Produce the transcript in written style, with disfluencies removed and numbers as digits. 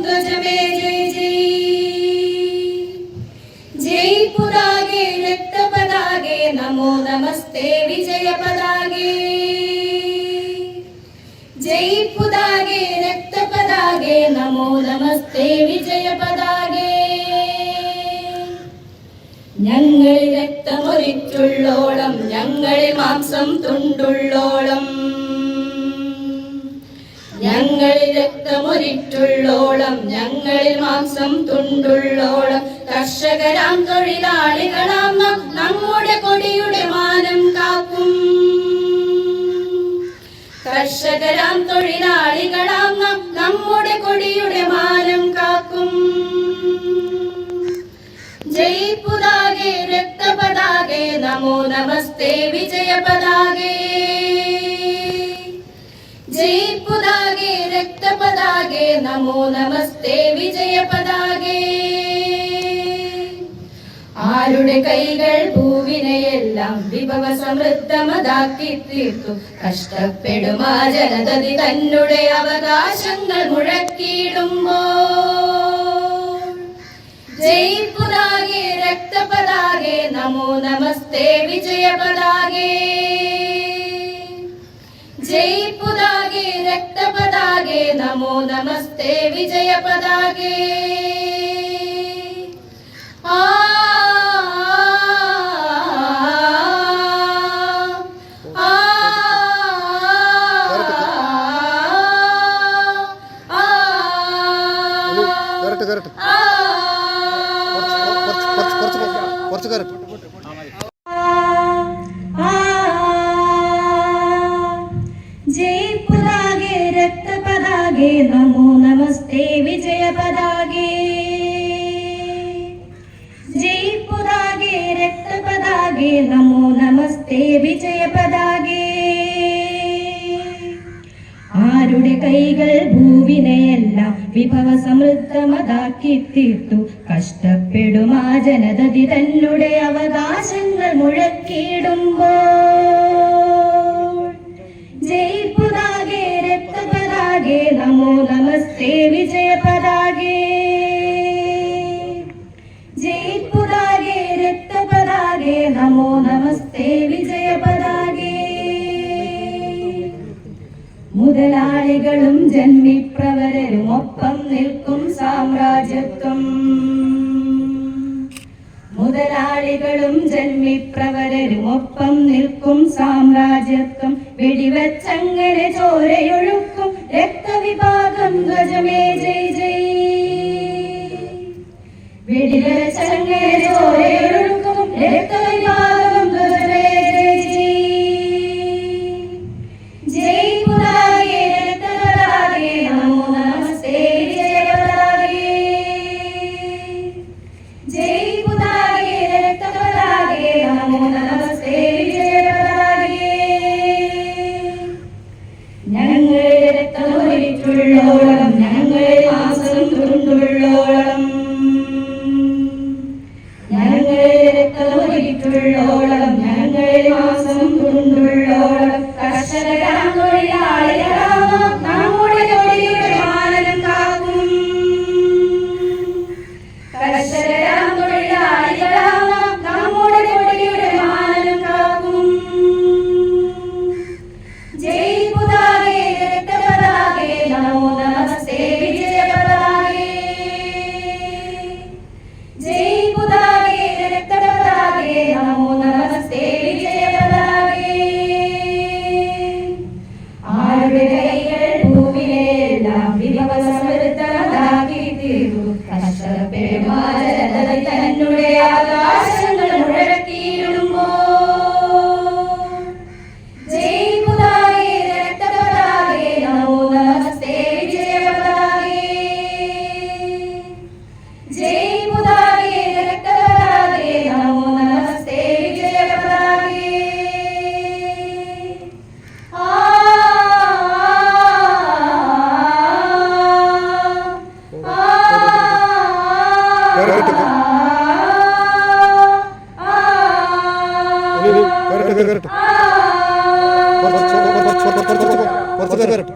ध्वज में जय जय। जय पुदागे रक्त पदागे नमो नमस्ते विजय पदागे। जय पुदागे रक्त पदागे नमो नमस्ते विजय पदागे। ഞങ്ങളിൽ രക്തമൊലിച്ചുള്ളോളം ഞങ്ങളിൽ മാംസം തുണ്ടുള്ളോളം ഞങ്ങളിൽ രക്തമൊലിച്ചുള്ളോളം ഞങ്ങളിൽ മാംസം തുണ്ടുള്ളോളം കർഷകരാം തൊഴിലാളികളാം നമ്മുടെ കൊടിയുടെ മാനം കാക്കും കർഷകരാം തൊഴിലാളികളാം നമ്മുടെ കൊടിയുടെ മാനം കാക്കും जय पुदागे रक्त पदागे नमो नमस्ते विजय पदागे। जय पुदागे रक्त पदागे नमो नमस्ते विजय पदागे। ആരുടെ കൈകൾ ഭൂവിനെയെല്ലാം വിഭവ സമൃദ്ധമതാക്കി തീർത്തു കഷ്ടപ്പെടും ആ ജനതതി തന്നുടെ അവകാശങ്ങൾ മുഴക്കിയിടുമ്പോൾ जय पुदागे रक्त पदागे नमो नमस्ते विजय पदागे। जय पुदागे रक्त पदागे नमो नमस्ते विजय पदागे। आ जय पुदागे रक्त पदागे नमो नमस्ते विजय पदागे। जय पुदागे रक्त पदागे नमो नमस्ते विजय पदागे। ആരുടെ കൈകൾ ഭൂവിനെയെല്ലാം വിഭവ സമൃദ്ധമതാക്കി തീർത്തു കഷ്ടപ്പെടും ആ ജനതതി തന്നുടെ അവകാശങ്ങൾ മുഴക്കിയിടുമ്പോൾ ജയ് പുദാഗേ രക്ത പദാഗേ നമോ നമസ്തേ വിജയ പദാഗേ। ജയ് പുദാഗേ രക്ത പദാഗേ നമോ നമസ്തേ വിജയ പദാഗേ। മുതലാളികളും ജന്മിപ്രവരരും ഒപ്പം നിൽക്കും സാമ്രാജ്യത്വം മുതലാളികളും ജന്മിപ്രവരരും ഒപ്പം നിൽക്കും സാമ്രാജ്യത്വം വെടിവെച്ചങ്ങനെ ചോരയൊഴുക്കും രക്തവിഭാഗം ധ്വജമേ ജയ് ജയ്। വെടിവെച്ചങ്ങനെ ചോരയൊഴുക്കും രക്തവിഭാഗം ധ്വജമേ ജയ് ജയ്। जय पुदागे रक्त पदागे नमो नमस्ते विजय पदागे। जय पुदागे रक्त पदागे नमो नमस्ते विजय पदागे। ഞങ്ങളിൽ രക്തമൊലിച്ചുള്ളോളം ഞങ്ങളിൽ മാംസം തുണ്ടുള്ളോളം ഞങ്ങളിൽ രക്തമൊലിച്ചുള്ളോളം ഞങ്ങളിൽ മാംസം തുണ്ടുള്ളോളം കർഷകരാം തൊഴിലാളികളാം നമ്മുടെ കൊടിയുടെ മാനം കാക്കും കർഷകരാം തൊഴിലാളികളാം നമ്മുടെ കൊടിയുടെ മാനം കാക്കും ജയ് പുദാഗേ രക്ത പദാഗേ നമോ നമസ്തേ വിജയ പദാഗേ। ജയ് പുദാഗേ രക്ത പദാഗേ നമോ നമസ്തേ വിജയ പദാഗേ। ആരുടെ കൈകൾ ഭൂമിയെല്ലാം വിഭവ സമൃദ്ധമതാക്കി തീർത്തു കഷ്ടപ്പെടും ആ ജനതതി തന്നുടെ ആകാശങ്ങൾ മുഴക്കിയിടുമ്പോൾ ജയ് പുദാഗേ രക്ത പദാഗേ നമോ നമസ്തേ വിജയ പദാഗേ। ജയ് പുദാഗേ രക്ത പദാഗേ നമോ നമസ്തേ വിജയ പദാഗേ। Correcto.